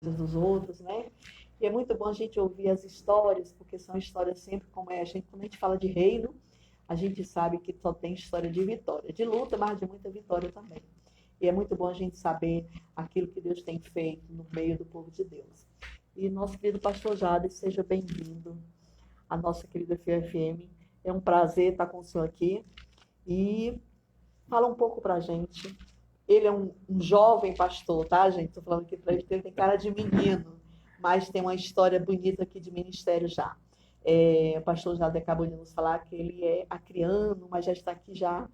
dos outros, né? E é muito bom a gente ouvir as histórias, porque são histórias sempre como é. Quando a gente fala de reino, a gente sabe que só tem história de vitória, de luta, mas de muita vitória também. E é muito bom a gente saber aquilo que Deus tem feito no meio do povo de Deus. E nosso querido pastor Jade, seja bem-vindo à nossa querida FFM. É um prazer estar com o senhor aqui. E fala um pouco para a gente. Ele é um jovem pastor, tá, gente? Estou falando aqui para ele, ele tem cara de menino, mas tem uma história bonita aqui de ministério já. O pastor já acabou de nos falar que ele é acriano, mas já está aqui já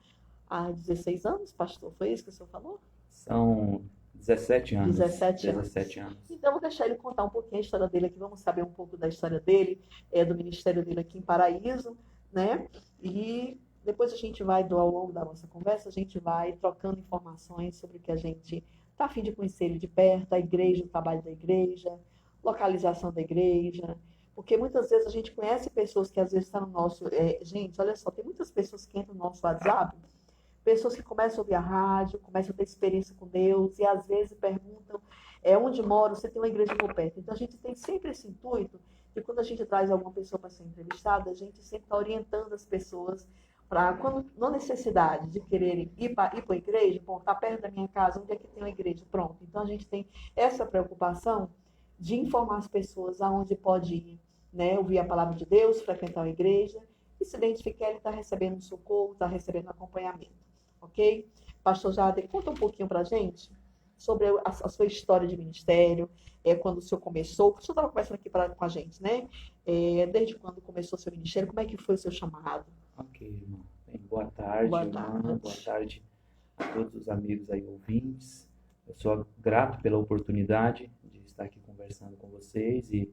há 16 anos, pastor. Foi isso que o senhor falou? São 17 anos. 17 17 anos. anos. Então, eu vou deixar ele contar um pouquinho a história dele aqui. Vamos saber um pouco da história dele, do ministério dele aqui em Paraíso, né? E depois a gente vai, ao longo da nossa conversa, a gente vai trocando informações sobre o que a gente está a fim de conhecer ele de perto, a igreja, o trabalho da igreja, localização da igreja. Porque muitas vezes a gente conhece pessoas que às vezes estão no nosso. Gente, olha só, tem muitas pessoas que entram no nosso WhatsApp, pessoas que começam a ouvir a rádio, começam a ter experiência com Deus e às vezes perguntam onde moro, você tem uma igreja por perto. Então a gente tem sempre esse intuito de quando a gente traz alguma pessoa para ser entrevistada, a gente sempre está orientando as pessoas para, quando não necessidade de quererem ir para a igreja, bom, está perto da minha casa, onde é que tem uma igreja? Pronto. Então a gente tem essa preocupação de informar as pessoas aonde pode ir, né? Ouvir a palavra de Deus, frequentar a igreja e se identificar, ele está recebendo socorro, está recebendo acompanhamento. Ok? Pastor Jade, conta um pouquinho para a gente sobre a sua história de ministério, quando o senhor começou, o senhor estava conversando aqui com a gente, né? Desde quando começou o seu ministério, como é que foi o seu chamado? Ok, irmã. Bem, boa tarde, Boa irmã. tarde. Boa tarde a todos os amigos aí ouvintes. Eu sou grato pela oportunidade de estar aqui conversando com vocês e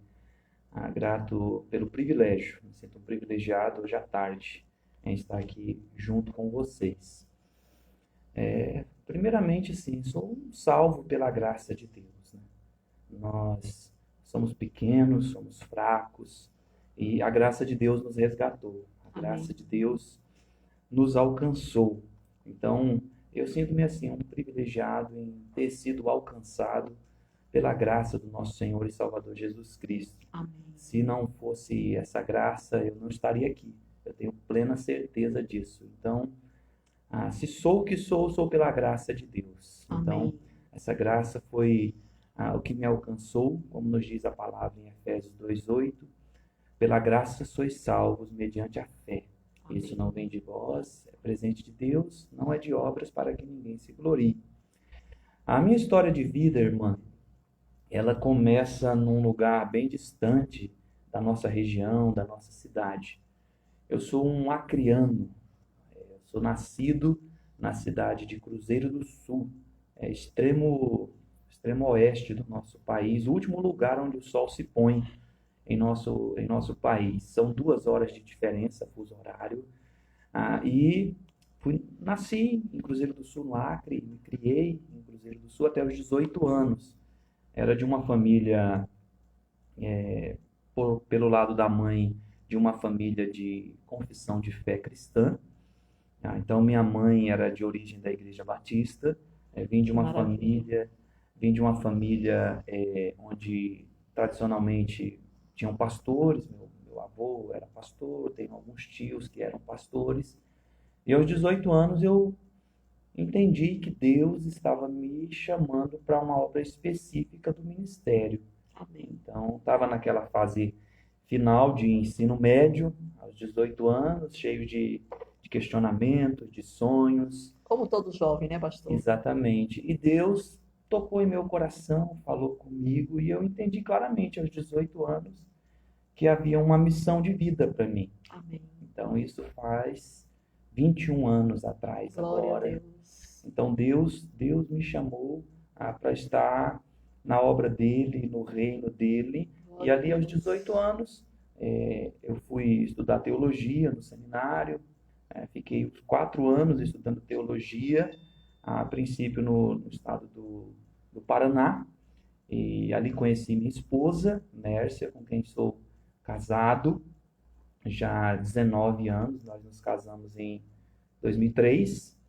grato pelo privilégio. Me sinto um privilegiado hoje à tarde em estar aqui junto com vocês. Primeiramente, sim, sou um salvo pela graça de Deus, né? Nós somos pequenos, somos fracos e a graça de Deus nos resgatou. A Amém. graça de Deus nos alcançou. Então, eu sinto-me assim, um privilegiado em ter sido alcançado pela graça do nosso Senhor e Salvador Jesus Cristo. Amém. Se não fosse essa graça, eu não estaria aqui. Eu tenho plena certeza disso. Então, se sou o que sou pela graça de Deus. Então, Amém. essa graça foi o que me alcançou, como nos diz a palavra em Efésios 2:8. Pela graça sois salvos mediante a fé. Amém. Isso não vem de vós, é presente de Deus, não é de obras para que ninguém se glorie. A minha história de vida, irmã, ela começa num lugar bem distante da nossa região, da nossa cidade. Eu sou um acriano, sou nascido na cidade de Cruzeiro do Sul, extremo oeste do nosso país, o último lugar onde o sol se põe em nosso país. São 2 horas de diferença, fuso horário. E nasci em Cruzeiro do Sul, no Acre, me criei em Cruzeiro do Sul até os 18 anos. Era de uma família, pelo lado da mãe, de uma família de confissão de fé cristã. Então, minha mãe era de origem da Igreja Batista. Vim de uma Maravilha. família onde tradicionalmente tinham pastores. Meu avô era pastor, tenho alguns tios que eram pastores. E aos 18 anos eu entendi que Deus estava me chamando para uma obra específica do ministério. Amém. Então, estava naquela fase final de ensino médio, aos 18 anos, cheio de questionamentos, de sonhos. Como todo jovem, né, pastor? Exatamente. E Deus tocou em meu coração, falou comigo, e eu entendi claramente aos 18 anos que havia uma missão de vida para mim. Amém. Então, isso faz 21 anos atrás, Glória agora. a Deus. Então, Deus me chamou para estar na obra dele, no reino dele. Glória E a ali, aos Deus. 18 anos, eu fui estudar teologia no seminário. Fiquei 4 anos estudando teologia, a princípio no estado do Paraná. E ali conheci minha esposa, Mércia, com quem sou casado já há 19 anos. Nós nos casamos em 2003.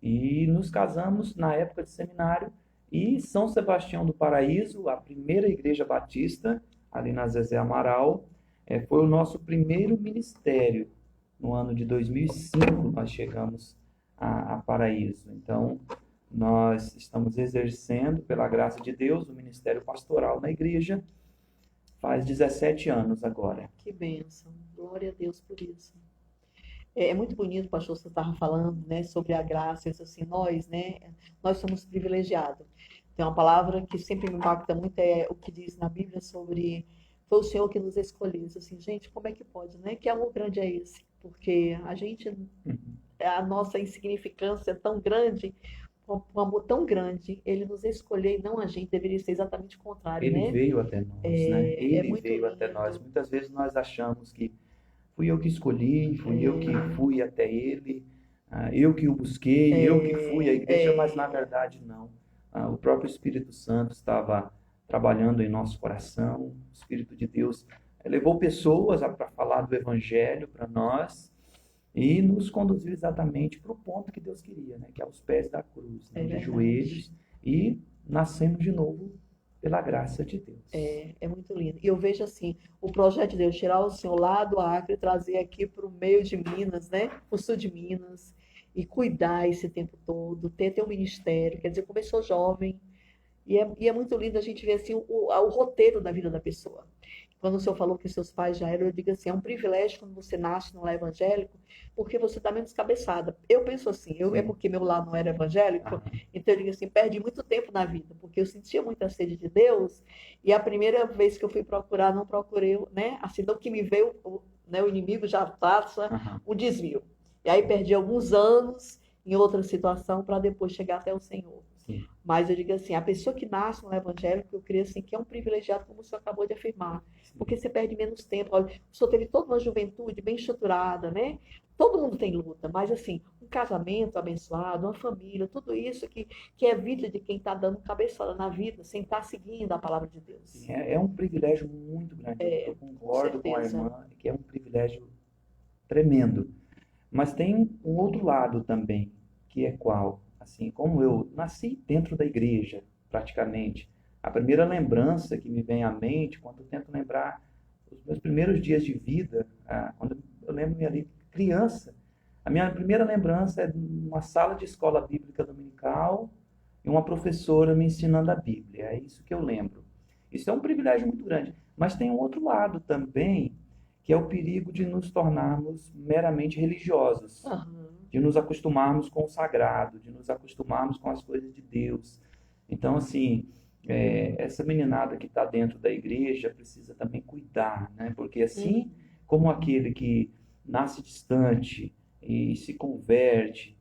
E nos casamos na época de seminário E São Sebastião do Paraíso, a primeira igreja batista, ali na Zezé Amaral, foi o nosso primeiro ministério. No ano de 2005, nós chegamos a Paraíso. Então, nós estamos exercendo, pela graça de Deus, o ministério pastoral na igreja, faz 17 anos agora. Que bênção. Glória a Deus por isso. É muito bonito, pastor, você estava falando, né, sobre a graça, isso assim, nós somos privilegiados. Tem uma palavra que sempre me impacta muito, é o que diz na Bíblia sobre, foi o Senhor que nos escolheu. Isso assim, gente, como é que pode, né? Que amor grande é esse? Porque a nossa insignificância é tão grande, um amor tão grande, ele nos escolheu e não a gente, deveria ser exatamente o contrário, Ele né? veio até nós, né? Ele muito veio até nós. lindo. Muitas vezes nós achamos que fui eu que escolhi, fui eu que fui até ele, eu que o busquei, eu que fui à igreja, mas na verdade não. O próprio Espírito Santo estava trabalhando em nosso coração, o Espírito de Deus levou pessoas para falar do Evangelho para nós e nos conduziu exatamente para o ponto que Deus queria, né? Que é aos pés da cruz, né? De verdade. joelhos, e nascemos de novo pela graça de Deus. É muito lindo. E eu vejo assim, o projeto de Deus, tirar o Senhor lá do Acre e trazer aqui para o meio de Minas, né? O sul de Minas, e cuidar esse tempo todo, ter um ministério. Quer dizer, começou jovem, e é muito lindo a gente ver assim, o roteiro da vida da pessoa. Quando o senhor falou que seus pais já eram, eu digo assim, é um privilégio quando você nasce no lar evangélico, porque você está menos cabeçada. Eu penso assim, é porque meu lar não era evangélico, então eu digo assim, perdi muito tempo na vida, porque eu sentia muita sede de Deus, e a primeira vez que eu fui procurar, não procurei, né? Assim, não que me veio, né, o inimigo já passa o desvio. E aí perdi alguns anos em outra situação para depois chegar até o Senhor. Sim. Mas eu digo assim, a pessoa que nasce no evangélico, eu creio assim, que é um privilegiado, como o senhor acabou de afirmar, porque você perde menos tempo. Olha, o senhor teve toda uma juventude bem estruturada, né? Todo mundo tem luta, mas assim, um casamento abençoado, uma família, tudo isso que é vida de quem está dando cabeçada na vida, sem estar seguindo a palavra de Deus. Sim, é um privilégio muito grande. Eu concordo com a irmã, que é um privilégio tremendo. Mas tem um outro lado também, que é qual? Assim, como eu nasci dentro da igreja, praticamente, a primeira lembrança que me vem à mente, quando eu tento lembrar os meus primeiros dias de vida, quando eu lembro-me ali criança, a minha primeira lembrança é de uma sala de escola bíblica dominical e uma professora me ensinando a Bíblia. É isso que eu lembro. Isso é um privilégio muito grande. Mas tem um outro lado também, que é o perigo de nos tornarmos meramente religiosos, de nos acostumarmos com o sagrado, de nos acostumarmos com as coisas de Deus. Então, assim, essa meninada que está dentro da igreja precisa também cuidar, né? Porque assim como aquele que nasce distante e se converte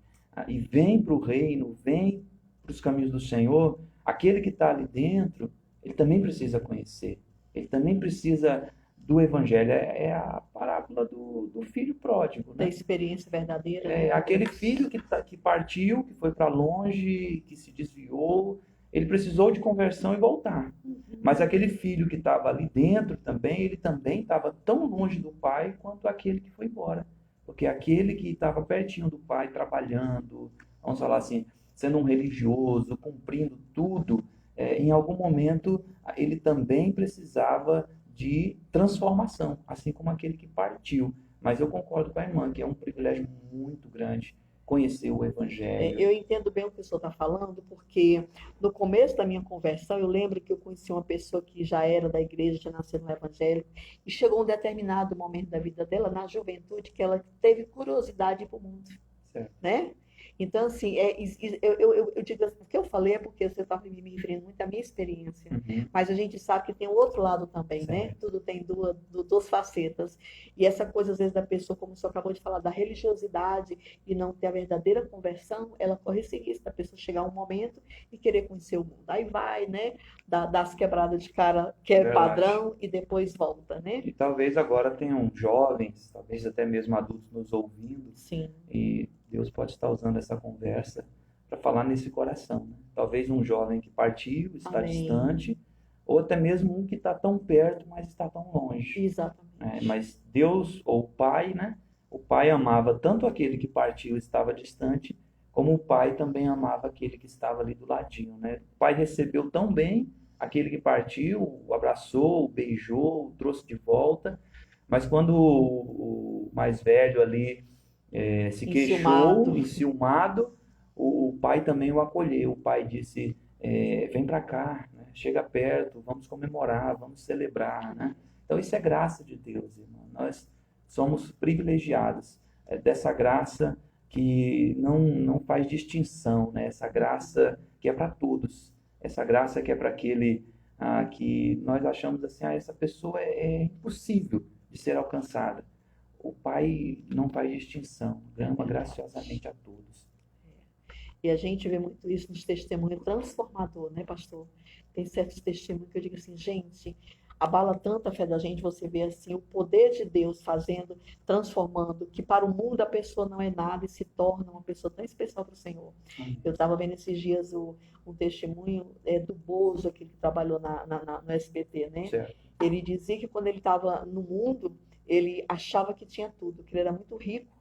e vem para o reino, vem para os caminhos do Senhor, aquele que está ali dentro, ele também precisa conhecer, ele também precisa do Evangelho. É a parábola do filho pródigo, né? Da experiência verdadeira. É aquele filho que partiu, que foi para longe, que se desviou, ele precisou de conversão e voltar. Mas aquele filho que estava ali dentro também, ele também estava tão longe do pai quanto aquele que foi embora. Porque aquele que estava pertinho do pai, trabalhando, vamos falar assim, sendo um religioso, cumprindo tudo, em algum momento ele também precisava de transformação, assim como aquele que partiu. Mas eu concordo com a irmã, que é um privilégio muito grande conhecer o Evangelho. Eu entendo bem o que o senhor está falando, porque no começo da minha conversão, eu lembro que eu conheci uma pessoa que já era da igreja, já nasceu no Evangelho, e chegou um determinado momento da vida dela, na juventude, que ela teve curiosidade para o mundo, certo, né? Então, assim, eu digo assim, o que eu falei é porque você estava me referindo muito à minha experiência, mas a gente sabe que tem o outro lado também, certo, né? Tudo tem duas facetas. E essa coisa, às vezes, da pessoa, como o senhor acabou de falar, da religiosidade e não ter a verdadeira conversão, ela corre esse risco da pessoa chegar um momento e querer conhecer o mundo. Aí vai, né? Das quebradas de cara que é padrão e depois volta, né? E talvez agora tenham jovens, talvez até mesmo adultos nos ouvindo. Sim. E Deus pode estar usando essa conversa para falar nesse coração, né? Talvez um jovem que partiu, está Amém, distante, ou até mesmo um que está tão perto, mas está tão longe. Exatamente. Mas Deus, ou o Pai, né? O Pai amava tanto aquele que partiu e estava distante, como o pai também amava aquele que estava ali do ladinho, né? O pai recebeu tão bem aquele que partiu, o abraçou, o beijou, o trouxe de volta, mas quando o mais velho ali se queixou, Enciumado. enciumado, o pai também o acolheu. O pai disse, vem para cá, né? Chega perto, vamos comemorar, vamos celebrar, né? Então isso é graça de Deus, irmão. Nós somos privilegiados dessa graça que não faz distinção, né? Essa graça que é para todos, essa graça que é para aquele que nós achamos assim, essa pessoa é impossível de ser alcançada. O Pai não faz distinção, ama graciosamente a todos. E a gente vê muito isso nos testemunhos transformador, né, pastor? Tem certos testemunhos que eu digo assim, gente, abala tanto a fé da gente, você vê assim o poder de Deus fazendo, transformando, que para o mundo a pessoa não é nada e se torna uma pessoa tão especial para o Senhor. Eu estava vendo esses dias um testemunho do Bozo, aquele que trabalhou no SBT, né? Certo. Ele dizia que quando ele estava no mundo, ele achava que tinha tudo, que ele era muito rico,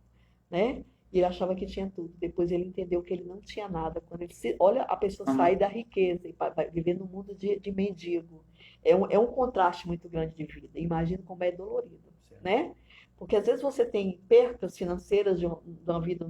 né? E ele achava que tinha tudo. Depois ele entendeu que ele não tinha nada. Quando ele olha a pessoa sair da riqueza e vai viver no mundo de mendigo. É um contraste muito grande de vida. Imagina como é dolorido, Certo. né? Porque às vezes você tem percas financeiras de uma vida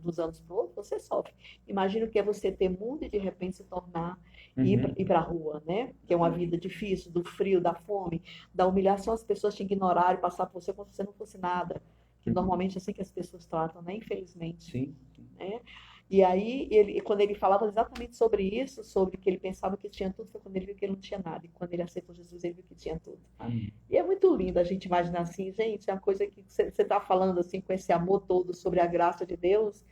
dos anos para o outro, você sofre. Imagina o que é você ter mundo e de repente se tornar ir para a rua, né? Que é uma vida difícil, do frio, da fome, da humilhação, as pessoas te ignorarem, passar por você como se você não fosse nada. Que normalmente é assim que as pessoas tratam, né? Infelizmente. Sim. Né? E aí, quando ele falava exatamente sobre isso, sobre que ele pensava que tinha tudo, foi quando ele viu que ele não tinha nada. E quando ele aceitou Jesus, ele viu que tinha tudo. Amém. E é muito lindo a gente imaginar assim, gente, é uma coisa que você está falando assim, com esse amor todo sobre a graça de Deus.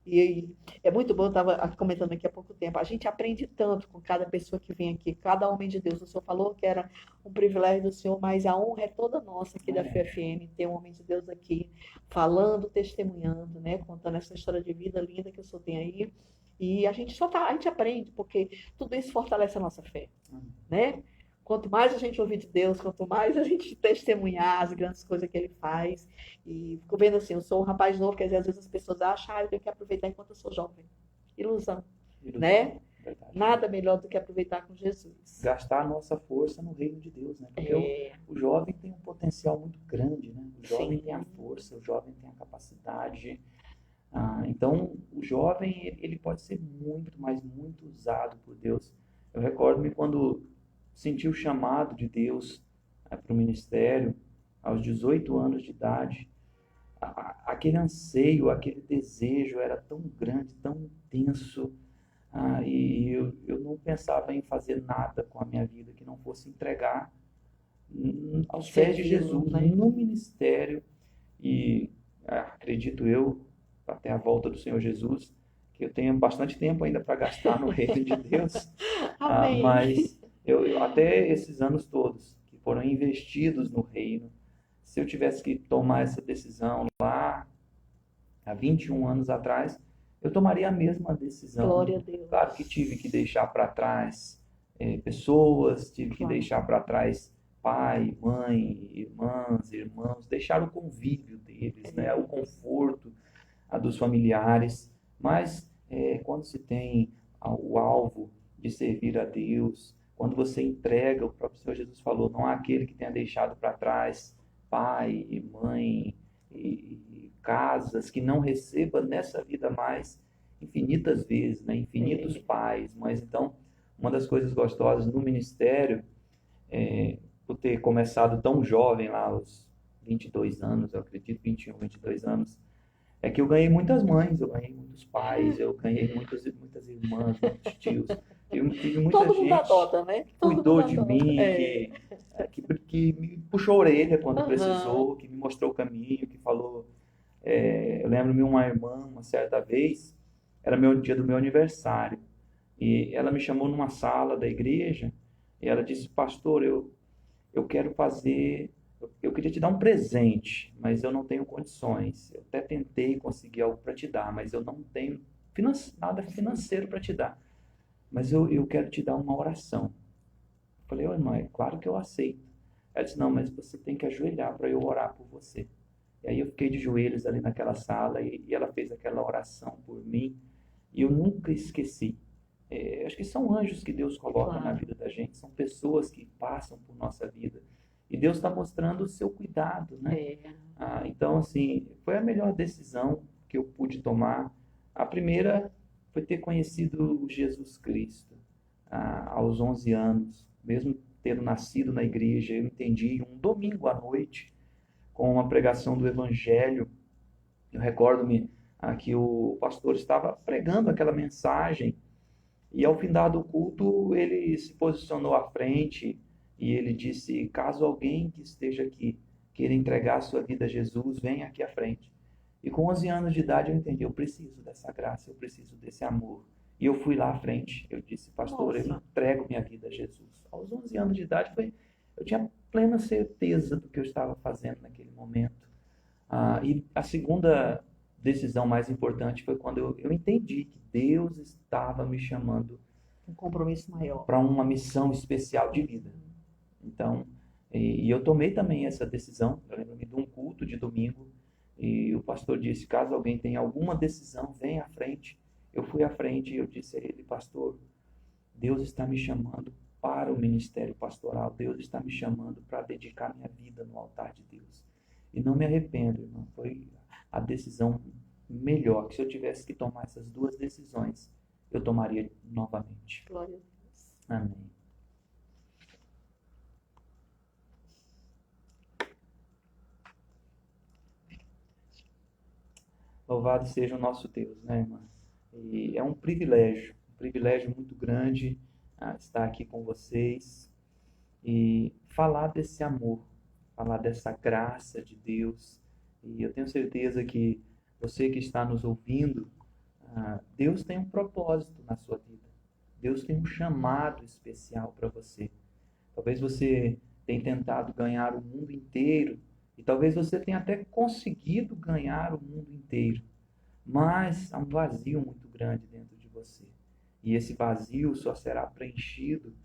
E é muito bom, eu estava comentando aqui há pouco tempo, a gente aprende tanto com cada pessoa que vem aqui, cada homem de Deus. O senhor falou que era um privilégio do senhor, mas a honra é toda nossa aqui da FFM, ter um homem de Deus aqui, falando, testemunhando, né, contando essa história de vida linda que o senhor tem aí. E a gente a gente aprende, porque tudo isso fortalece a nossa fé, né? Quanto mais a gente ouvir de Deus, quanto mais a gente testemunhar as grandes coisas que Ele faz. E fico vendo assim, eu sou um rapaz novo, que às vezes as pessoas acham, eu tenho que aproveitar enquanto eu sou jovem. Ilusão, né? Verdade. Nada melhor do que aproveitar com Jesus. Gastar a nossa força no reino de Deus, né? Porque o jovem tem um potencial muito grande, né? O jovem tem a força, o jovem tem a capacidade. Então, o jovem, ele pode ser muito, mas muito usado por Deus. Eu recordo-me quando senti o chamado de Deus para o ministério, aos 18 anos de idade. Aquele anseio, aquele desejo era tão grande, tão intenso, e eu não pensava em fazer nada com a minha vida que não fosse entregar aos pés de Jesus, né? No ministério. E acredito eu, até a volta do Senhor Jesus, que eu tenho bastante tempo ainda para gastar no reino de Deus. Amém. Mas eu até esses anos todos que foram investidos no reino, se eu tivesse que tomar essa decisão lá há 21 anos atrás, eu tomaria a mesma decisão. Glória a Deus. Claro que tive que deixar para trás pessoas, tive que deixar para trás pai, mãe, irmãs, irmãos, deixar o convívio deles, né, o conforto dos familiares. Mas quando se tem o alvo de servir a Deus, quando você entrega, o próprio Senhor Jesus falou, não há aquele que tenha deixado para trás pai e mãe e casas, que não receba nessa vida mais infinitas vezes, né? Infinitos pais, mães. Então, uma das coisas gostosas no ministério, por ter começado tão jovem lá, aos 22 anos, eu acredito, 21, 22 anos, é que eu ganhei muitas mães, eu ganhei muitos pais, eu ganhei muitas irmãs, muitos tios. Eu tive muita Todo gente mundo adota, né? que cuidou de mim, que me puxou a orelha quando precisou, que me mostrou o caminho, que falou. Eu lembro-me uma irmã, uma certa vez, era dia do meu aniversário, e ela me chamou numa sala da igreja, e ela disse, pastor, eu quero fazer... Eu queria te dar um presente, mas eu não tenho condições. Eu até tentei conseguir algo para te dar, mas eu não tenho nada financeiro para te dar. Mas eu quero te dar uma oração. Eu falei, irmã, é claro que eu aceito. Ela disse, não, mas você tem que ajoelhar para eu orar por você. E aí eu fiquei de joelhos ali naquela sala e ela fez aquela oração por mim. E eu nunca esqueci. Acho que são anjos que Deus coloca na Claro. vida da gente, são pessoas que passam por nossa vida. E Deus está mostrando o seu cuidado, né? É, Então, assim, foi a melhor decisão que eu pude tomar. A primeira foi ter conhecido Jesus Cristo, aos 11 anos, mesmo tendo nascido na igreja. Eu entendi um domingo à noite, com uma pregação do Evangelho. Eu recordo-me que o pastor estava pregando aquela mensagem e ao findar do culto ele se posicionou à frente e ele disse: caso alguém que esteja aqui queira entregar a sua vida a Jesus, venha aqui à frente. E com 11 anos de idade eu entendi, eu preciso dessa graça, eu preciso desse amor. E eu fui lá à frente, eu disse: pastor, eu nossa, entrego minha vida a Jesus. Aos 11 anos de idade eu tinha plena certeza do que eu estava fazendo naquele momento. E a segunda decisão mais importante foi quando eu entendi que Deus estava me chamando um compromisso maior. para uma missão especial de vida. Então, e eu tomei também essa decisão. Eu lembro-me de um culto de domingo e o pastor disse: caso alguém tenha alguma decisão, venha à frente. Eu fui à frente e eu disse a ele: pastor, Deus está me chamando para o ministério pastoral. Deus está me chamando para dedicar minha vida no altar de Deus. E não me arrependo, irmão. Foi a decisão melhor. Que se eu tivesse que tomar essas duas decisões, eu tomaria novamente. Glória a Deus. Amém. Louvado seja o nosso Deus, né, irmã? E é um privilégio muito grande estar aqui com vocês e falar desse amor, falar dessa graça de Deus. E eu tenho certeza que você que está nos ouvindo, Deus tem um propósito na sua vida. Deus tem um chamado especial para você. Talvez você tenha tentado ganhar o mundo inteiro e talvez você tenha até conseguido ganhar o mundo inteiro, mas há um vazio muito grande dentro de você. E esse vazio só será preenchido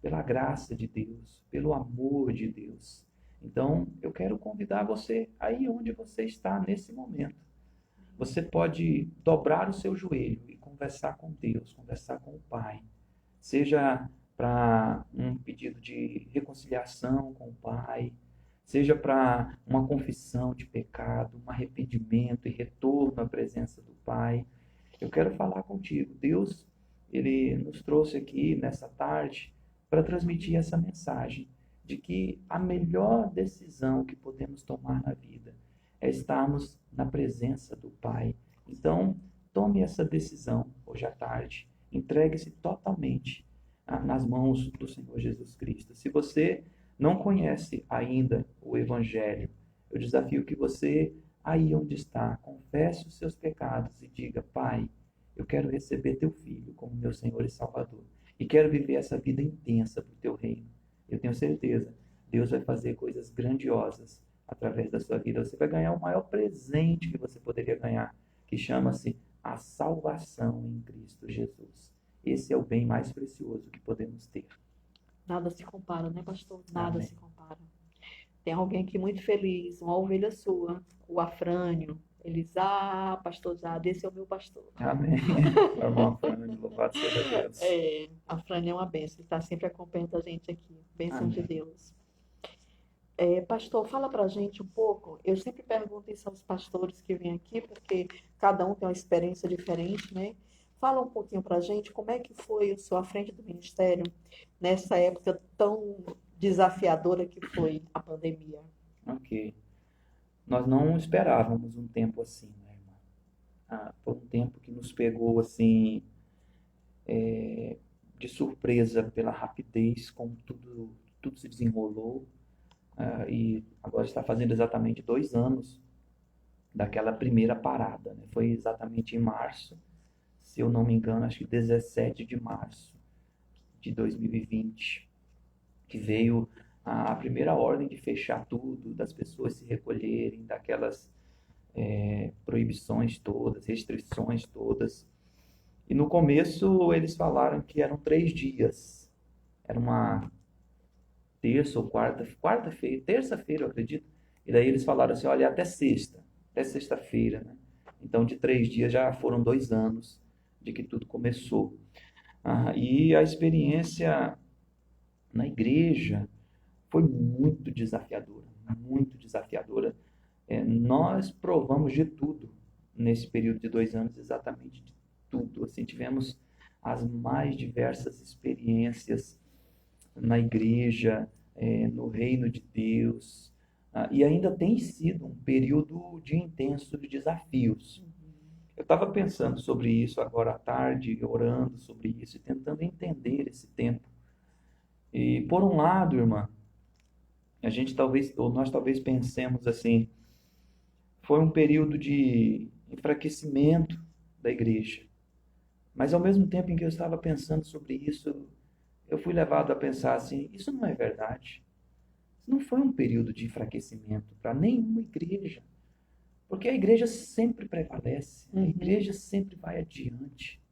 pela graça de Deus, pelo amor de Deus. Então, eu quero convidar você aí onde você está nesse momento. Você pode dobrar o seu joelho e conversar com Deus, conversar com o Pai. Seja para um pedido de reconciliação com o Pai, seja para uma confissão de pecado, um arrependimento e retorno à presença do Pai. Eu quero falar contigo. Deus, Ele nos trouxe aqui nessa tarde para transmitir essa mensagem de que a melhor decisão que podemos tomar na vida é estarmos na presença do Pai. Então, tome essa decisão hoje à tarde. Entregue-se totalmente nas mãos do Senhor Jesus Cristo. Se você não conhece ainda o Evangelho, eu desafio que você, aí onde está, confesse os seus pecados e diga: Pai, eu quero receber teu Filho como meu Senhor e Salvador. E quero viver essa vida intensa para o teu reino. Eu tenho certeza, Deus vai fazer coisas grandiosas através da sua vida. Você vai ganhar o maior presente que você poderia ganhar, que chama-se a salvação em Cristo Jesus. Esse é o bem mais precioso que podemos ter. Nada se compara, né, pastor? Nada Amém. se compara. Tem alguém aqui muito feliz, uma ovelha sua, o Afrânio. Ele diz: pastor Jade, esse é o meu pastor. Amém. Irmão Fernando, louvado seja Deus. A Afrânio é uma bênção, ele está sempre acompanhando a gente aqui. Bênção de Amém. Deus. Pastor, fala pra gente um pouco. Eu sempre pergunto isso aos pastores que vêm aqui, porque cada um tem uma experiência diferente, né? Fala um pouquinho pra gente como é que foi a sua frente do ministério nessa época tão desafiadora que foi a pandemia. Ok. Nós não esperávamos um tempo assim, né, irmã? Foi um tempo que nos pegou assim, de surpresa pela rapidez como tudo se desenrolou. E agora está fazendo exatamente 2 anos daquela primeira parada, né? Foi exatamente em março, se eu não me engano, acho que 17 de março de 2020, que veio a primeira ordem de fechar tudo, das pessoas se recolherem, daquelas proibições todas, restrições todas. E no começo eles falaram que eram 3 dias. Era uma terça ou quarta-feira, terça-feira, eu acredito. E daí eles falaram assim: olha, até sexta-feira, né? Então, de 3 dias já foram 2 anos de que tudo começou. E a experiência na igreja foi muito desafiadora, muito desafiadora. Nós provamos de tudo nesse período de 2 anos, exatamente de tudo. Assim, tivemos as mais diversas experiências na igreja, no reino de Deus, e ainda tem sido um período de intensos desafios. Eu estava pensando sobre isso agora à tarde, orando sobre isso e tentando entender esse tempo. E por um lado, irmã, nós talvez pensemos assim, foi um período de enfraquecimento da igreja. Mas ao mesmo tempo em que eu estava pensando sobre isso, eu fui levado a pensar assim, isso não é verdade. Isso não foi um período de enfraquecimento para nenhuma igreja. Porque a igreja sempre prevalece, a igreja sempre vai adiante.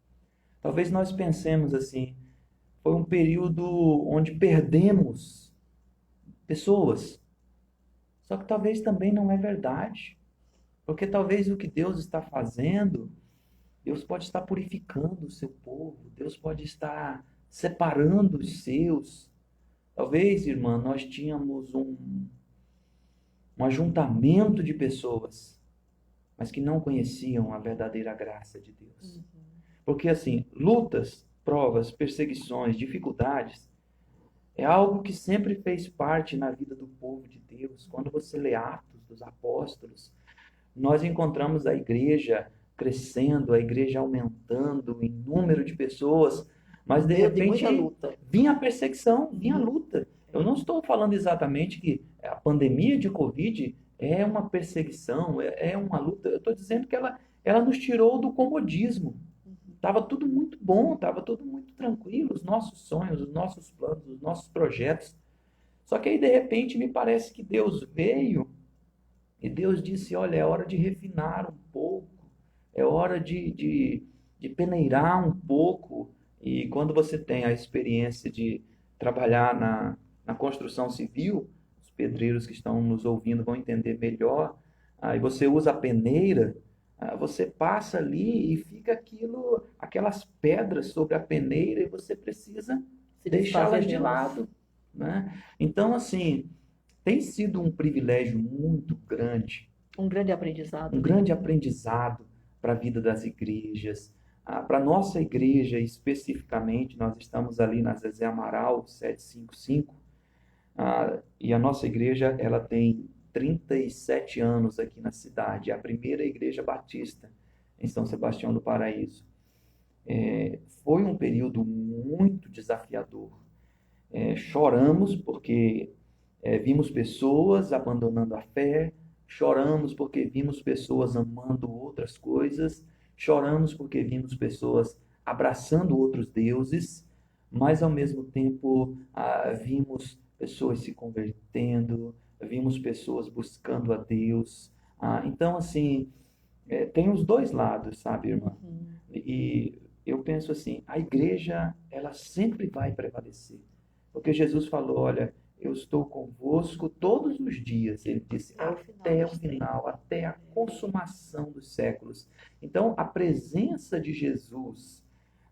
Talvez nós pensemos assim, foi um período onde perdemos pessoas. Só que talvez também não é verdade. Porque talvez o que Deus está fazendo, Deus pode estar purificando o seu povo, Deus pode estar separando os seus. Talvez, irmã, nós tínhamos um ajuntamento de pessoas, mas que não conheciam a verdadeira graça de Deus. Porque assim, lutas, provas, perseguições, dificuldades, é algo que sempre fez parte na vida do povo de Deus. Quando você lê Atos dos Apóstolos, nós encontramos a igreja crescendo, a igreja aumentando em número de pessoas, mas de repente vinha a perseguição, vinha a luta. Eu não estou falando exatamente que a pandemia de Covid é uma perseguição, é uma luta. Eu estou dizendo que ela nos tirou do comodismo. Estava tudo muito bom, estava tudo muito tranquilo, os nossos sonhos, os nossos planos, os nossos projetos. Só que aí, de repente, me parece que Deus veio e Deus disse, olha, é hora de refinar um pouco, é hora de peneirar um pouco. E quando você tem a experiência de trabalhar na construção civil, os pedreiros que estão nos ouvindo vão entender melhor, aí você usa a peneira, você passa ali e fica aquelas pedras sobre a peneira e você precisa deixá-las de lado, né? Então, assim, tem sido um privilégio muito grande. Um grande aprendizado. Um grande aprendizado para a vida das igrejas. Para a nossa igreja, especificamente, nós estamos ali na Zezé Amaral 755, e a nossa igreja ela tem 37 anos aqui na cidade, é a primeira igreja batista em São Sebastião do Paraíso. Foi um período muito desafiador. Choramos porque vimos pessoas abandonando a fé, choramos porque vimos pessoas amando outras coisas, choramos porque vimos pessoas abraçando outros deuses, mas ao mesmo tempo vimos pessoas se convertendo, vimos pessoas buscando a Deus. Então, assim, tem os dois lados, sabe, irmã? E eu penso assim, a igreja, ela sempre vai prevalecer. Porque Jesus falou, olha, eu estou convosco todos os dias, ele disse, até o final, até a consumação dos séculos. Então, a presença de Jesus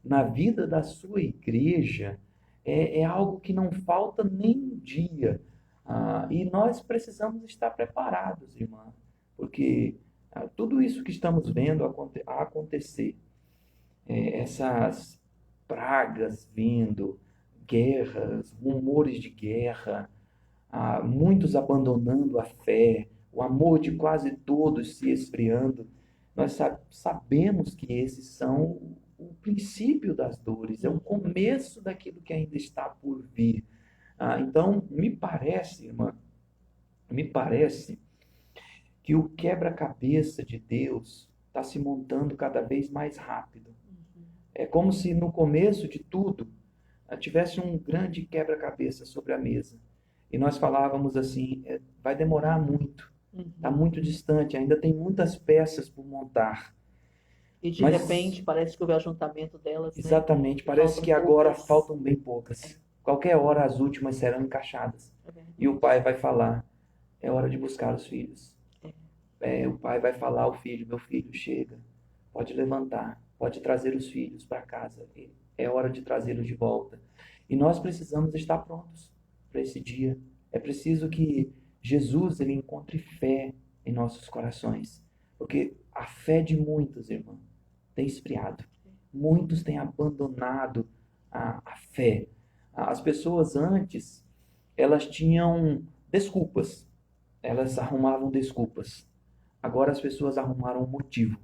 na vida da sua igreja é algo que não falta nem um dia. E nós precisamos estar preparados, irmã, porque tudo isso que estamos vendo acontecer, essas pragas vindo, guerras, rumores de guerra, muitos abandonando a fé, o amor de quase todos se esfriando, nós sabemos que esses são o princípio das dores, é o começo daquilo que ainda está por vir. Então, me parece, irmã, que o quebra-cabeça de Deus está se montando cada vez mais rápido. É como se no começo de tudo tivesse um grande quebra-cabeça sobre a mesa. E nós falávamos assim, vai demorar muito, está muito distante, ainda tem muitas peças por montar. E de repente parece que houve ajuntamento delas. Exatamente, parece que agora faltam bem poucas. Qualquer hora as últimas serão encaixadas. E o pai vai falar, é hora de buscar os filhos. O pai vai falar ao filho, meu filho, chega, pode levantar, pode trazer os filhos para casa. É hora de trazê-los de volta. E nós precisamos estar prontos para esse dia. É preciso que Jesus ele encontre fé em nossos corações. Porque a fé de muitos, irmão, tem esfriado. Muitos têm abandonado a fé. As pessoas antes, elas tinham desculpas. Elas arrumavam desculpas. Agora as pessoas arrumaram um motivo.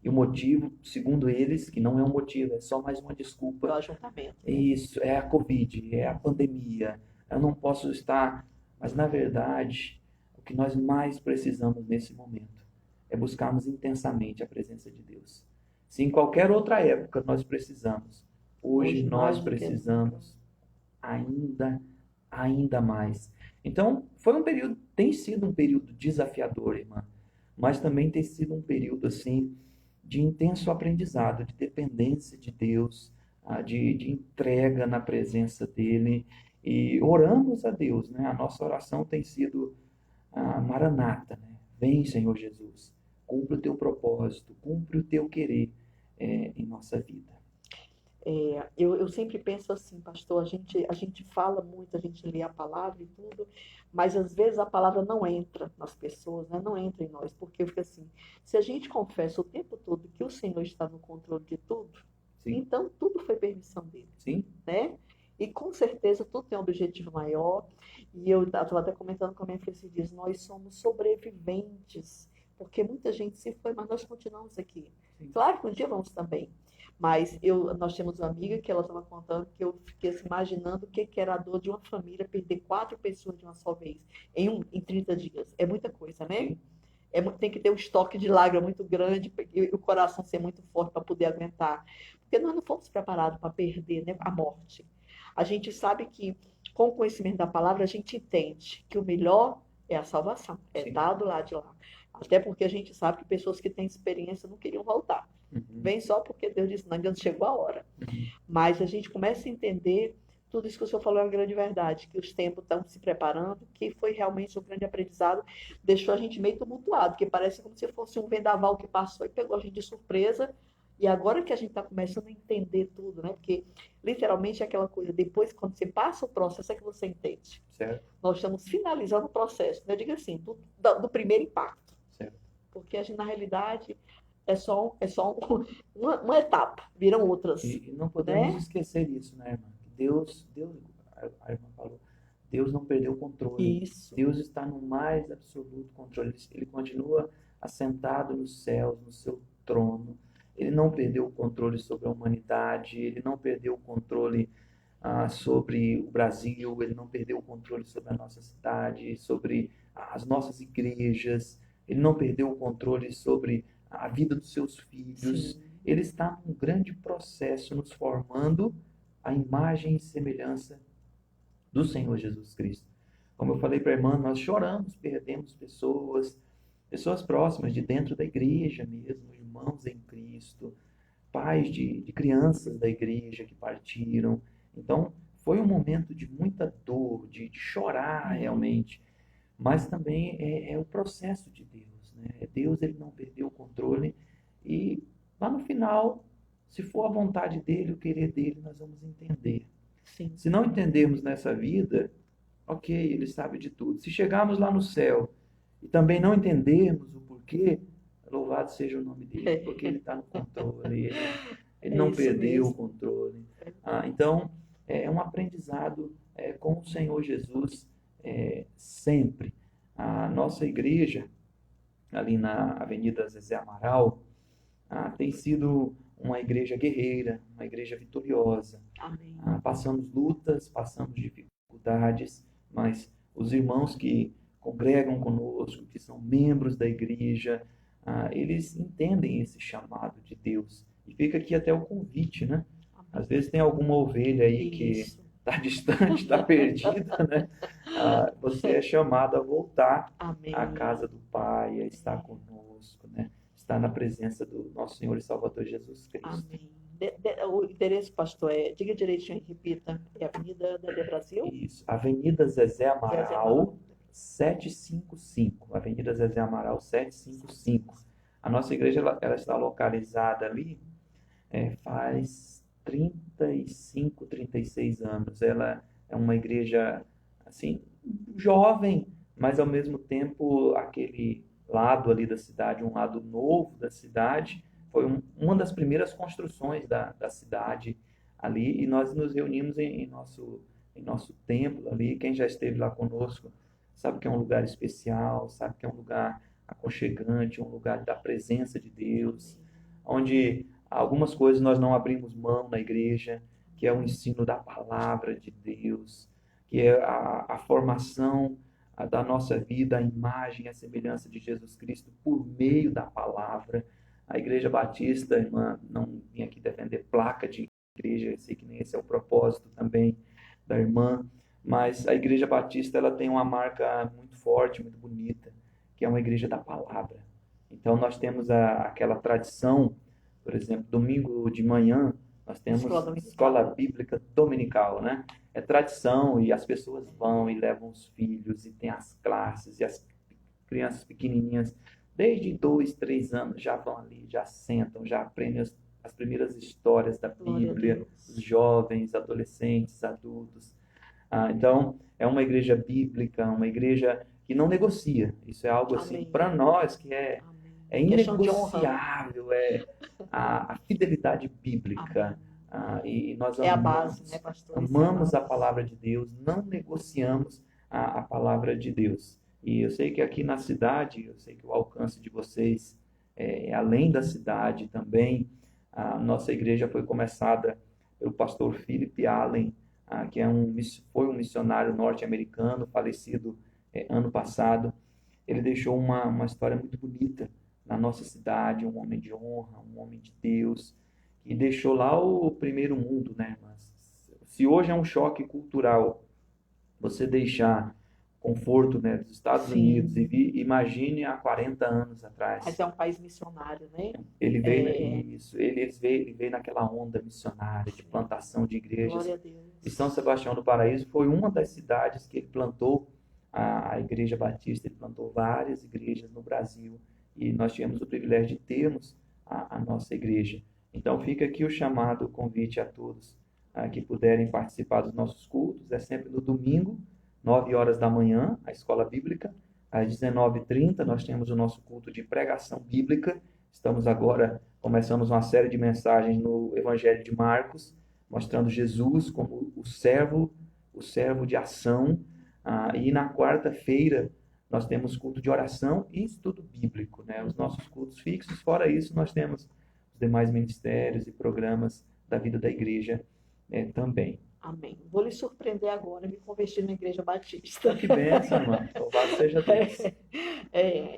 E o motivo, segundo eles, que não é um motivo, é só mais uma O desculpa. ajuntamento. Isso, é a Covid, é a pandemia. Eu não posso estar. Mas, na verdade, o que nós mais precisamos nesse momento é buscarmos intensamente a presença de Deus. Se em qualquer outra época nós precisamos, hoje nós mais do que precisamos ainda mais. Então, foi um período, tem sido um período desafiador, irmã, mas também tem sido um período assim de intenso aprendizado, de dependência de Deus, de entrega na presença dele. E oramos a Deus, né? A nossa oração tem sido Maranata, né? Vem, Senhor Jesus, cumpre o teu propósito, cumpre o teu querer em nossa vida. Eu sempre penso assim, pastor, a gente fala muito, a gente lê a palavra e tudo, mas às vezes a palavra não entra nas pessoas, né? Não entra em nós, porque fica assim, se a gente confessa o tempo todo que o Senhor está no controle de tudo, Sim, então tudo foi permissão dele, sim, né? E com certeza tudo tem um objetivo maior, e eu estava até comentando com a minha filha esses dias, nós somos sobreviventes, porque muita gente se foi, mas nós continuamos aqui. sim. Claro que um dia vamos também. Mas nós temos uma amiga que ela estava contando que eu fiquei assim, imaginando o que era a dor de uma família perder 4 pessoas de uma só vez em 30 dias. É muita coisa, né? Sim. Tem que ter um estoque de lágrima muito grande e o coração ser muito forte para poder aguentar. Porque nós não fomos preparados para perder, né, a morte. A gente sabe que, com o conhecimento da palavra, a gente entende que o melhor é a salvação, é Sim. estar do lado de lá. Até porque a gente sabe que pessoas que têm experiência não queriam voltar. Uhum. Vem só porque Deus disse, não, ainda não chegou a hora. Uhum. Mas a gente começa a entender tudo isso que o senhor falou é uma grande verdade, que os tempos estão se preparando, que foi realmente um grande aprendizado, deixou a gente meio tumultuado, porque parece como se fosse um vendaval que passou e pegou a gente de surpresa, e agora que a gente está começando a entender tudo, né? Porque literalmente é aquela coisa, depois quando você passa o processo é que você entende. Certo, Nós estamos finalizando o processo, né? Eu digo assim, do primeiro impacto, certo. porque a gente, na realidade, é só uma etapa, viram outras, E não podemos né? esquecer isso, né, irmã? Deus, a irmã falou, Deus não perdeu o controle. Isso. Deus está no mais absoluto controle. Ele continua assentado nos céus, no seu trono. Ele não perdeu o controle sobre a humanidade. Ele não perdeu o controle sobre o Brasil. Ele não perdeu o controle sobre a nossa cidade, sobre as nossas igrejas. Ele não perdeu o controle sobre a vida dos seus filhos. Sim. Ele está num grande processo nos formando a imagem e semelhança do Senhor Jesus Cristo. Como eu falei para a irmã, nós choramos, perdemos pessoas próximas de dentro da igreja mesmo, irmãos em Cristo, pais de crianças da igreja que partiram. Então, foi um momento de muita dor, de chorar realmente, mas também é o processo de Deus, né? Deus, ele não perdeu o controle e lá no final, se for a vontade dele, o querer dele, nós vamos entender. Sim. Se não entendermos nessa vida, ok, ele sabe de tudo. Se chegarmos lá no céu e também não entendermos o porquê, louvado seja o nome dele, porque ele está no controle, ele não perdeu o controle. Então, é um aprendizado com o Senhor Jesus sempre. A nossa igreja, ali na Avenida Zezé Amaral, tem sido uma igreja guerreira, uma igreja vitoriosa. Amém. Passamos lutas, passamos dificuldades, mas os irmãos que congregam conosco, que são membros da igreja, eles entendem esse chamado de Deus. E fica aqui até o convite, né? Às vezes tem alguma ovelha aí que está distante, está perdida, né? Você é chamado a voltar à casa do Pai, a estar conosco, né? Estar na presença do nosso Senhor e Salvador Jesus Cristo. Amém. O endereço, pastor, diga direitinho e repita. É Avenida de Brasil? Isso, Avenida Zezé Amaral 755. Avenida Zezé Amaral 755. A nossa igreja ela está localizada ali faz 35, 36 anos. Ela é uma igreja, assim, jovem, mas ao mesmo tempo aquele lado ali da cidade, um lado novo da cidade, foi uma das primeiras construções da cidade ali, e nós nos reunimos em nosso templo ali. Quem já esteve lá conosco sabe que é um lugar especial, sabe que é um lugar aconchegante, um lugar da presença de Deus, onde algumas coisas nós não abrimos mão na igreja, que é o ensino da palavra de Deus, que é a formação da nossa vida, a imagem, a semelhança de Jesus Cristo por meio da palavra. A Igreja Batista, irmã, não vim aqui defender placa de igreja, eu sei que nem esse é o propósito também da irmã, mas a Igreja Batista ela tem uma marca muito forte, muito bonita, que é uma igreja da palavra. Então nós temos aquela tradição, por exemplo, domingo de manhã, nós temos escola bíblica dominical, né? É tradição e as pessoas vão e levam os filhos e tem as classes e as crianças pequenininhas, desde 2, 3 anos, já vão ali, já sentam, já aprendem as primeiras histórias da Bíblia, os jovens, adolescentes, adultos. Então, é uma igreja bíblica, uma igreja que não negocia. Isso é algo assim, para nós, que é inegociável, é a fidelidade bíblica. E nós é a base, né, pastor? Amamos a palavra de Deus, não negociamos a palavra de Deus. E eu sei que aqui na cidade, eu sei que o alcance de vocês é além da cidade também. A nossa igreja foi começada pelo pastor Philip Allen, que foi um missionário norte-americano, falecido ano passado. Ele deixou uma história muito bonita na nossa cidade, um homem de honra, um homem de Deus, que deixou lá o primeiro mundo, né? Mas se hoje é um choque cultural você deixar conforto, né, dos Estados Unidos e imagine há 40 anos atrás. Mas é um país missionário, né? Ele veio isso, ele veio naquela onda missionária de plantação de igrejas. Glória a Deus. E São Sebastião do Paraíso foi uma das cidades que ele plantou a Igreja Batista. Ele plantou várias igrejas no Brasil e nós tivemos o privilégio de termos a nossa igreja. Então fica aqui o chamado, o convite a todos que puderem participar dos nossos cultos. É sempre no domingo, 9 horas da manhã, a escola bíblica. Às 19h30 nós temos o nosso culto de pregação bíblica. Estamos agora, começamos uma série de mensagens no Evangelho de Marcos, mostrando Jesus como o servo de ação. E na quarta-feira nós temos culto de oração e estudo bíblico, né? Os nossos cultos fixos. Fora isso, nós temos os demais ministérios e programas da vida da igreja também. Amém. Vou lhe surpreender agora, me converti na Igreja Batista. Que bênção, irmã. Louvado seja Deus.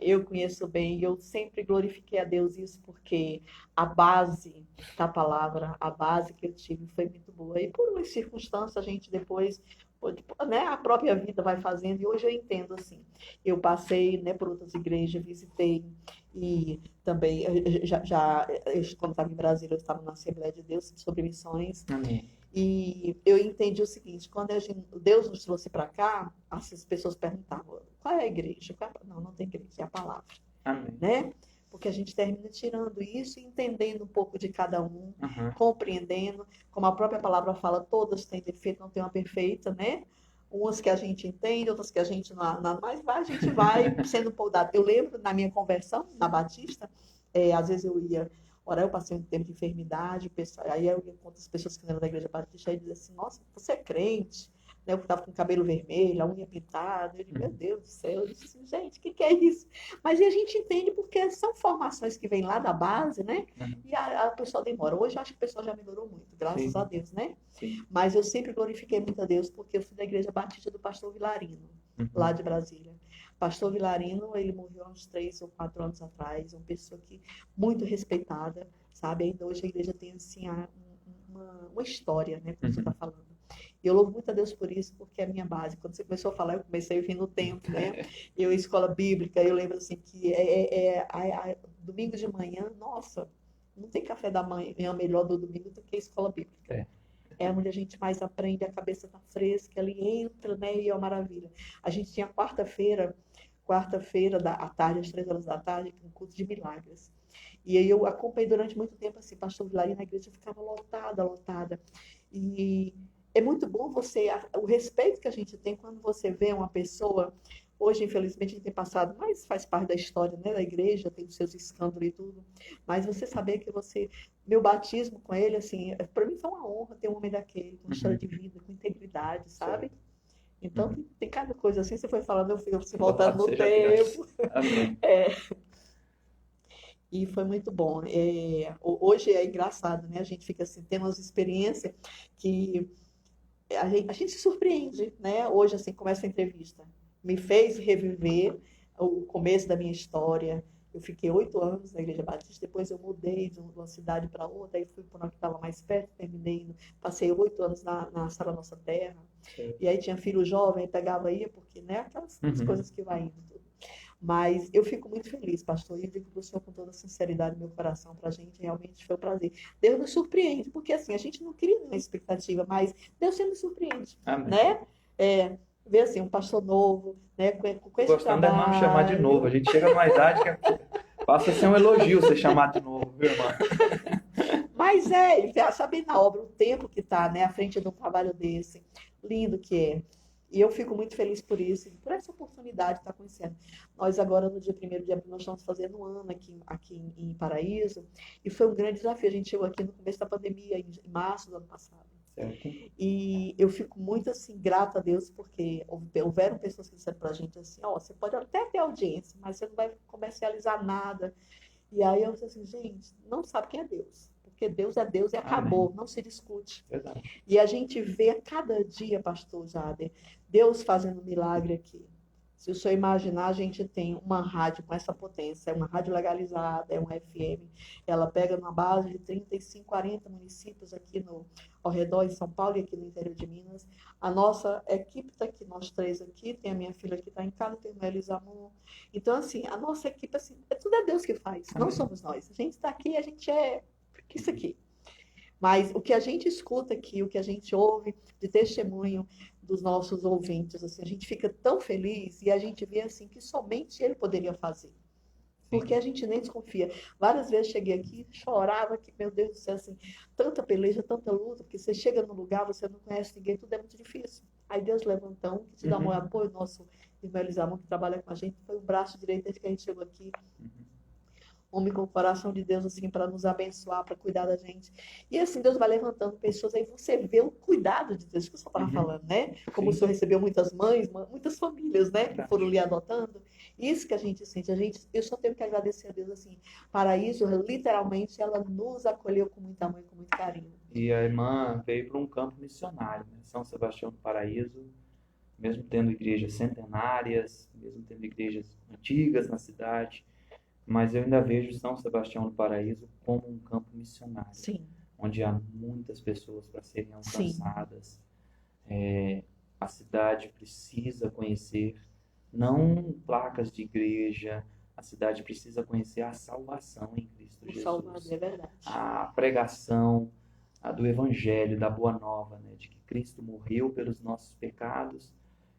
Eu conheço bem, eu sempre glorifiquei a Deus isso, porque a base da palavra, a base que eu tive foi muito boa. E por uma circunstância, a gente depois, né, a própria vida vai fazendo, e hoje eu entendo assim. Eu passei, né, por outras igrejas, visitei, e também, quando estava em Brasília, eu estava na Assembleia de Deus sobre missões. Amém. E eu entendi o seguinte: quando Deus nos trouxe para cá, as pessoas perguntavam, qual é a igreja? Não tem igreja, é a palavra. Amém. Né? Porque a gente termina tirando isso e entendendo um pouco de cada um, compreendendo, como a própria palavra fala, todas têm defeito, não tem uma perfeita, né? Umas que a gente entende, outras que a gente não, mas a gente vai sendo podado. Eu lembro na minha conversão na Batista, às vezes eu ia orar, eu passei um tempo de enfermidade, aí eu encontro as pessoas que eram da Igreja Batista e dizem assim, nossa, você é crente? Eu estava com o cabelo vermelho, a unha pintada, eu digo, meu Deus do céu, eu disse assim, gente, o que é isso? Mas a gente entende porque são formações que vêm lá da base, né? E a pessoa demora. Hoje eu acho que o pessoal já melhorou muito, graças a Deus, né? Sim. Mas eu sempre glorifiquei muito a Deus porque eu fui da Igreja Batista do pastor Vilarino, lá de Brasília. Pastor Vilarino, ele morreu há uns 3 ou 4 anos atrás, uma pessoa que muito respeitada, sabe? Ainda hoje a igreja tem assim uma história, né? Como você está falando. E eu louvo muito a Deus por isso, porque é a minha base. Quando você começou a falar, eu comecei a vir no tempo, né? Eu, escola bíblica, eu lembro assim que domingo de manhã, nossa, não tem café da manhã melhor do domingo do que a escola bíblica. É onde a gente mais aprende, a cabeça está fresca, ali entra, né? E é uma maravilha. A gente tinha quarta-feira à tarde, às 3 horas da tarde, um culto de milagres. E aí eu acompanhei durante muito tempo, assim, pastor Vilarino, a igreja ficava lotada, lotada. E é muito bom o respeito que a gente tem quando você vê uma pessoa, hoje infelizmente a gente tem passado, mas faz parte da história, né, da igreja, tem os seus escândalos e tudo, mas você saber que meu batismo com ele, assim, para mim foi uma honra ter um homem daquele, com uma história de vida, com integridade, sabe? Então tem cada coisa assim, você foi falando, eu fui se voltando Louvado no seja Deus. tempo. Amém. E foi muito bom. Hoje é engraçado, né? A gente fica assim, tem umas experiências que a gente se surpreende, né? Hoje, assim, como essa entrevista me fez reviver o começo da minha história. Eu fiquei 8 anos na Igreja Batista, depois eu mudei de uma cidade para outra, aí fui para uma que estava mais perto, passei 8 anos na Sala Nossa Terra. Sim. E aí tinha filho jovem, pegava aí, porque, né? Aquelas coisas que vai indo. Tudo. Mas eu fico muito feliz, pastor, e digo para o senhor com toda a sinceridade do meu coração, para a gente realmente foi um prazer. Deus nos surpreende, porque assim, a gente não cria nenhuma expectativa, mas Deus sempre nos surpreende, Amém. né? Ver assim, um pastor novo, né, com esse Gostando trabalho. da irmã chamar de novo. A gente chega numa idade que passa a ser um elogio ser chamado de novo, viu, irmã? Mas sabe na obra, o tempo que está, né, à frente de um trabalho desse, lindo que é. E eu fico muito feliz por isso, e por essa oportunidade de estar conhecendo. Nós agora, no dia 1º de abril, nós estamos fazendo um ano aqui em Paraíso, e foi um grande desafio. A gente chegou aqui no começo da pandemia, em março do ano passado. Certo. E eu fico muito, assim, grata a Deus, porque houveram pessoas que disseram pra gente assim, você pode até ter audiência, mas você não vai comercializar nada. E aí eu disse assim, gente, não sabe quem é Deus. Porque Deus é Deus e acabou, Amém. não se discute. Verdade. E a gente vê a cada dia, pastor Jader, Deus fazendo milagre aqui. Se o senhor imaginar, a gente tem uma rádio com essa potência, é uma rádio legalizada, é uma FM, ela pega uma base de 35, 40 municípios aqui ao redor de São Paulo e aqui no interior de Minas. A nossa equipe está aqui, nós 3 aqui, tem a minha filha que está em casa, tem a Elisa Amor. Então, assim, a nossa equipe, assim, tudo é Deus que faz, não Amém. somos nós. A gente está aqui, a gente é isso aqui. Mas o que a gente escuta aqui, o que a gente ouve de testemunho dos nossos ouvintes, assim, a gente fica tão feliz e a gente vê assim que somente ele poderia fazer. Porque a gente nem desconfia. Várias vezes cheguei aqui, chorava que, meu Deus do céu, assim, tanta peleja, tanta luta, porque você chega num lugar, você não conhece ninguém, tudo é muito difícil. Aí Deus levanta um, que te dá um apoio, nosso irmão Elisamon, que trabalha com a gente, foi o braço direito desde que a gente chegou aqui. Homem com o coração de Deus, assim, para nos abençoar, para cuidar da gente. E assim, Deus vai levantando pessoas, aí você vê o cuidado de Deus, que o senhor estava falando, né? Como o senhor recebeu muitas mães, muitas famílias, né? Que foram lhe adotando. Isso que a gente sente. Eu só tenho que agradecer a Deus, assim. Paraíso, literalmente, ela nos acolheu com muito amor e com muito carinho. E a irmã veio para um campo missionário, né? São Sebastião do Paraíso, mesmo tendo igrejas centenárias, mesmo tendo igrejas antigas na cidade, mas eu ainda vejo São Sebastião do Paraíso como um campo missionário. Sim. Onde há muitas pessoas para serem alcançadas. Sim. A cidade precisa conhecer, não placas de igreja, a cidade precisa conhecer a salvação em Cristo Jesus. Salvador, é verdade. A pregação do Evangelho, da Boa Nova, né, de que Cristo morreu pelos nossos pecados,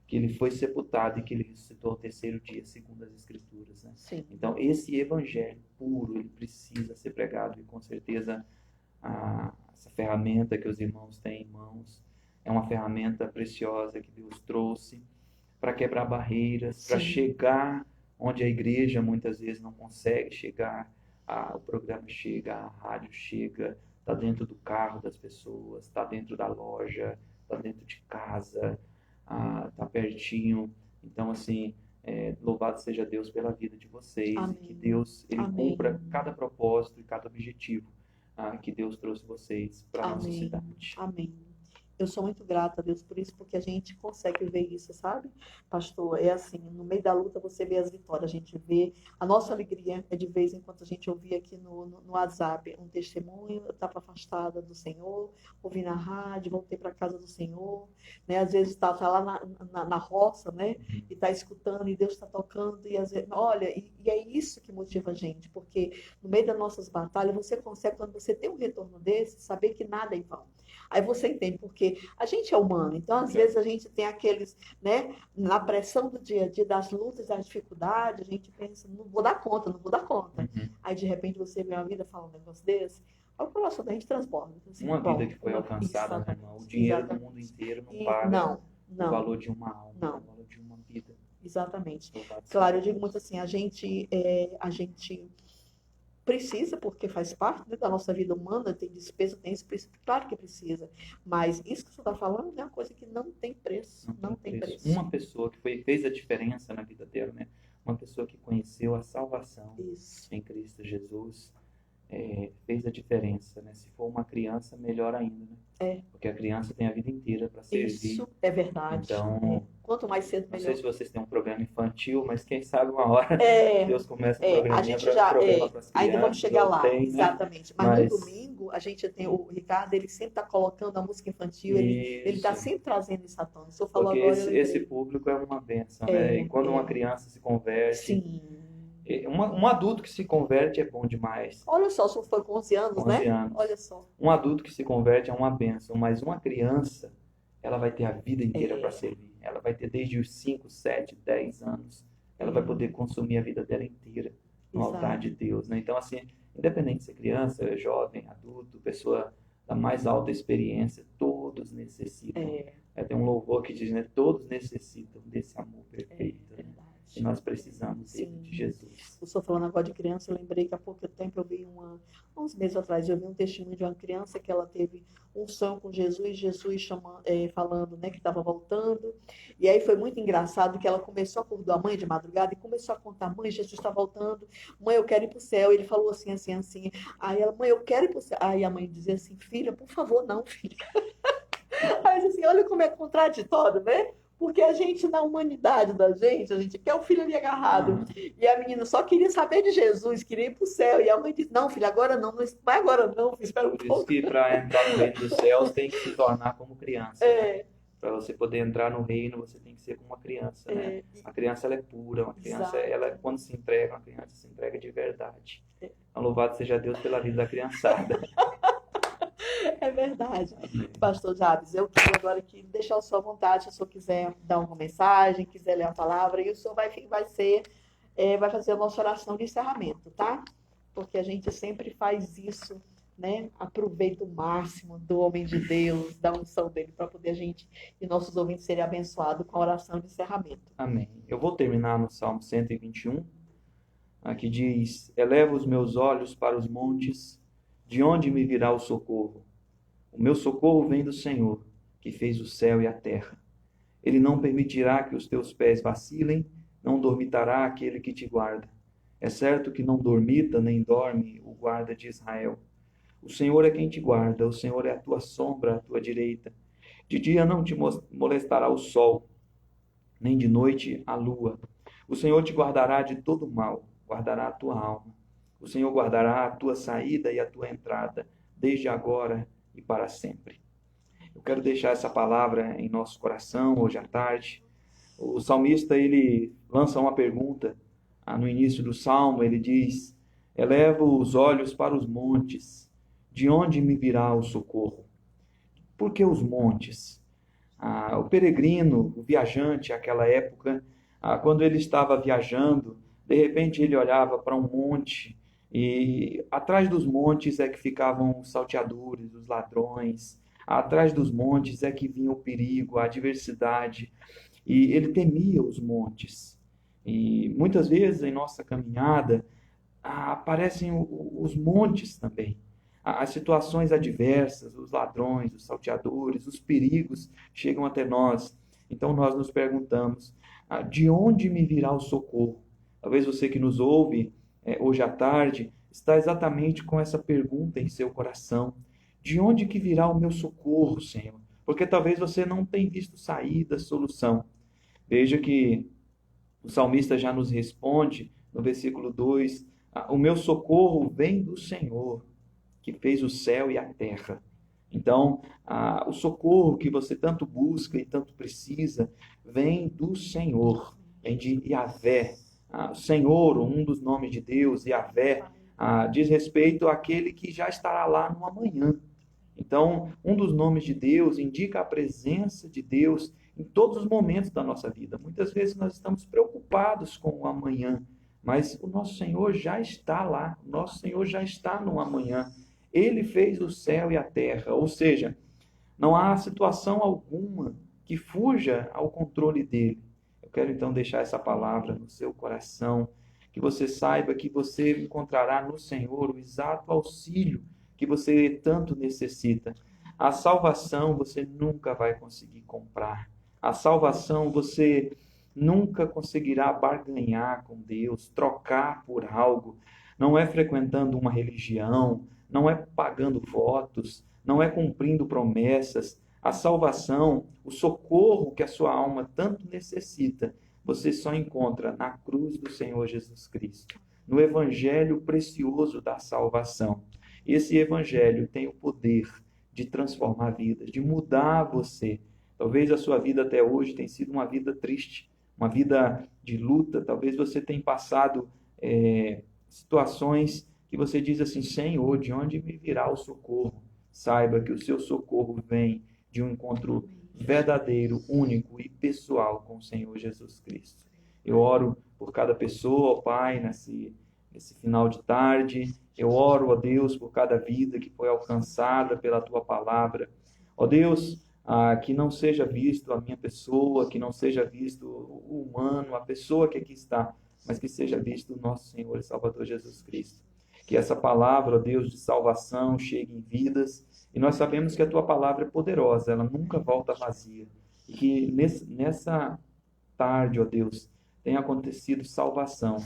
que ele foi sepultado e que ele ressuscitou ao 3º dia, segundo as Escrituras. Né? Sim. Então, esse evangelho puro, ele precisa ser pregado e, com certeza, essa ferramenta que os irmãos têm em mãos é uma ferramenta preciosa que Deus trouxe para quebrar barreiras, para chegar onde a igreja muitas vezes não consegue chegar. O programa chega, a rádio chega, está dentro do carro das pessoas, está dentro da loja, está dentro de casa, está pertinho. Então, assim, louvado seja Deus pela vida de vocês. Amém. E que Deus ele cumpra cada propósito e cada objetivo que Deus trouxe vocês para a nossa cidade. Amém. Eu sou muito grata a Deus por isso, porque a gente consegue ver isso, sabe? Pastor, é assim, no meio da luta você vê as vitórias, a gente vê. A nossa alegria é de vez em quando a gente ouvir aqui no WhatsApp um testemunho, eu estava afastada do Senhor, ouvi na rádio, voltei para a casa do Senhor, né? Às vezes está lá na roça, né? E está escutando, e Deus está tocando, e às vezes, olha, e é isso que motiva a gente, porque no meio das nossas batalhas você consegue, quando você tem um retorno desse, saber que nada é em vão. Aí você entende, porque porque a gente é humano, então às vezes a gente tem aqueles, né, na pressão do dia a dia, das lutas, das dificuldades, a gente pensa, não vou dar conta, não vou dar conta. Uhum. Aí de repente você vê uma vida fala um negócio desse, aí o coração da gente transborda. Assim, Uma vida bom, que foi alcançada, né, irmão? O exatamente, dinheiro do exatamente. mundo inteiro não E paga não, o não, valor de uma alma, não. o valor de uma vida. Exatamente. Louvado Claro, eu seja digo muito assim, a gente precisa, porque faz parte, né, da nossa vida humana, tem despesa, tem isso, claro que precisa. Mas isso que você está falando é uma coisa que não tem preço, Deus. Não não tem tem preço. preço. Uma pessoa que fez a diferença na vida dela, né? Uma pessoa que conheceu a salvação Isso. em Cristo Jesus, fez a diferença, né? Se for uma criança, melhor ainda, né? Porque a criança tem a vida inteira para servir. Isso é verdade. Então, Quanto mais cedo, não sei melhor. se vocês têm um programa infantil, mas quem sabe uma hora Deus começa um A programinha gente para já, programa para as ainda vamos crianças, chegar ou lá, tem, né? exatamente. Mas Mas no domingo, a gente tem o Ricardo, ele sempre está colocando a música infantil, ele está isso, sempre trazendo isso à tona. O senhor falou porque agora, eu esse lembrei. público é uma bênção, né? E quando uma criança se converte, Sim. um adulto que se converte é bom demais. Olha só, se foi com 11 anos, 11 né? anos. Olha só. Um adulto que se converte é uma bênção, mas uma criança, ela vai ter a vida inteira para servir. Ela vai ter desde os 5, 7, 10 anos. Ela vai poder consumir a vida dela inteira no altar de Deus, né? Então, assim, independente de ser criança, jovem, adulto, pessoa da mais alta experiência, todos necessitam. Tem um louvor que diz, né? Todos necessitam desse amor perfeito, né? E nós precisamos dele, de Jesus. Eu estou falando agora de criança, eu lembrei que há pouco tempo eu vi uns meses atrás, eu vi um testemunho de uma criança que ela teve um sonho com Jesus, falando, né, que estava voltando. E aí foi muito engraçado que ela começou a acordar a mãe de madrugada e começou a contar, mãe, Jesus está voltando, mãe, eu quero ir para o céu. E ele falou assim, assim, assim. Aí ela, mãe, eu quero ir para o céu. Aí a mãe dizia assim, filha, por favor, não, filha. Aí assim, olha como é contraditório, né? Porque a gente, na humanidade da gente, a gente quer o filho ali agarrado. E a menina só queria saber de Jesus, queria ir para o céu. E a mãe disse, não, filha, agora não vai agora não, filho, espera um Por isso pouco. que para entrar no reino dos céus tem que se tornar como criança. Né? Para você poder entrar no reino, você tem que ser como uma criança, né? A criança, ela é pura, uma criança, ela, quando se entrega, uma criança se entrega de verdade. Então, louvado seja Deus pela vida da criançada. É verdade. Pastor Jabes, eu queria agora aqui deixar o senhor à vontade, se o senhor quiser dar uma mensagem, quiser ler a palavra, e o senhor vai fazer a nossa oração de encerramento, tá? Porque a gente sempre faz isso, né? Aproveita o máximo do homem de Deus, da unção dele, para poder a gente e nossos ouvintes serem abençoados com a oração de encerramento. Amém. Eu vou terminar no Salmo 121, que diz, eleva os meus olhos para os montes, de onde me virá o socorro? O meu socorro vem do Senhor, que fez o céu e a terra. Ele não permitirá que os teus pés vacilem, não dormitará aquele que te guarda. É certo que não dormita nem dorme o guarda de Israel. O Senhor é quem te guarda, o Senhor é a tua sombra, a tua direita. De dia não te molestará o sol, nem de noite a lua. O Senhor te guardará de todo mal, guardará a tua alma. O Senhor guardará a tua saída e a tua entrada, desde agora e para sempre. Eu quero deixar essa palavra em nosso coração hoje à tarde. O salmista, ele lança uma pergunta no início do salmo, ele diz, elevo os olhos para os montes, de onde me virá o socorro? Por que os montes? O peregrino, o viajante, naquela época, quando ele estava viajando, de repente ele olhava para um monte, e atrás dos montes é que ficavam os salteadores, os ladrões. Atrás dos montes é que vinha o perigo, a adversidade. E ele temia os montes. E muitas vezes em nossa caminhada aparecem os montes também. As situações adversas, os ladrões, os salteadores, os perigos chegam até nós. Então nós nos perguntamos, de onde me virá o socorro? Talvez você que nos ouve hoje à tarde, está exatamente com essa pergunta em seu coração. De onde que virá o meu socorro, Senhor? Porque talvez você não tenha visto saída, solução. Veja que o salmista já nos responde no versículo 2, o meu socorro vem do Senhor, que fez o céu e a terra. Então, o socorro que você tanto busca e tanto precisa, vem do Senhor, vem de Yahvé. Senhor, um dos nomes de Deus, Yahvé, diz respeito àquele que já estará lá no amanhã. Então, um dos nomes de Deus indica a presença de Deus em todos os momentos da nossa vida. Muitas vezes nós estamos preocupados com o amanhã, mas o nosso Senhor já está lá, o nosso Senhor já está no amanhã. Ele fez o céu e a terra, ou seja, não há situação alguma que fuja ao controle dele. Eu quero então deixar essa palavra no seu coração, que você saiba que você encontrará no Senhor o exato auxílio que você tanto necessita. A salvação você nunca vai conseguir comprar. A salvação você nunca conseguirá barganhar com Deus, trocar por algo. Não é frequentando uma religião, não é pagando votos, não é cumprindo promessas. A salvação, o socorro que a sua alma tanto necessita, você só encontra na cruz do Senhor Jesus Cristo, no evangelho precioso da salvação. Esse evangelho tem o poder de transformar vidas, de mudar você. Talvez a sua vida até hoje tenha sido uma vida triste, uma vida de luta. Talvez você tenha passado situações que você diz assim: Senhor, de onde me virá o socorro? Saiba que o seu socorro vem de um encontro verdadeiro, único e pessoal com o Senhor Jesus Cristo. Eu oro por cada pessoa, ó Pai, nesse final de tarde. Eu oro, ó Deus, por cada vida que foi alcançada pela Tua palavra. Ó Deus, que não seja visto a minha pessoa, que não seja visto o humano, a pessoa que aqui está, mas que seja visto o nosso Senhor e Salvador Jesus Cristo. Que essa palavra, ó Deus, de salvação chegue em vidas. E nós sabemos que a Tua palavra é poderosa, ela nunca volta vazia. E que nessa tarde, ó Deus, tenha acontecido salvação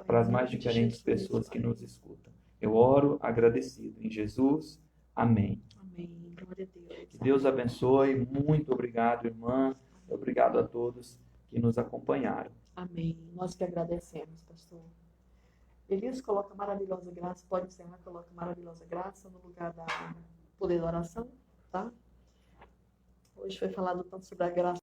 para as mais diferentes pessoas que nos escutam. Eu oro agradecido em Jesus. Amém. Amém. Glória a Deus. Que Deus abençoe. Muito obrigado, irmã. Obrigado a todos que nos acompanharam. Amém. Nós que agradecemos, pastor. Elias, coloca maravilhosa graça. Pode encerrar, coloca maravilhosa graça no lugar da poder da oração, tá? Hoje foi falado tanto sobre a graça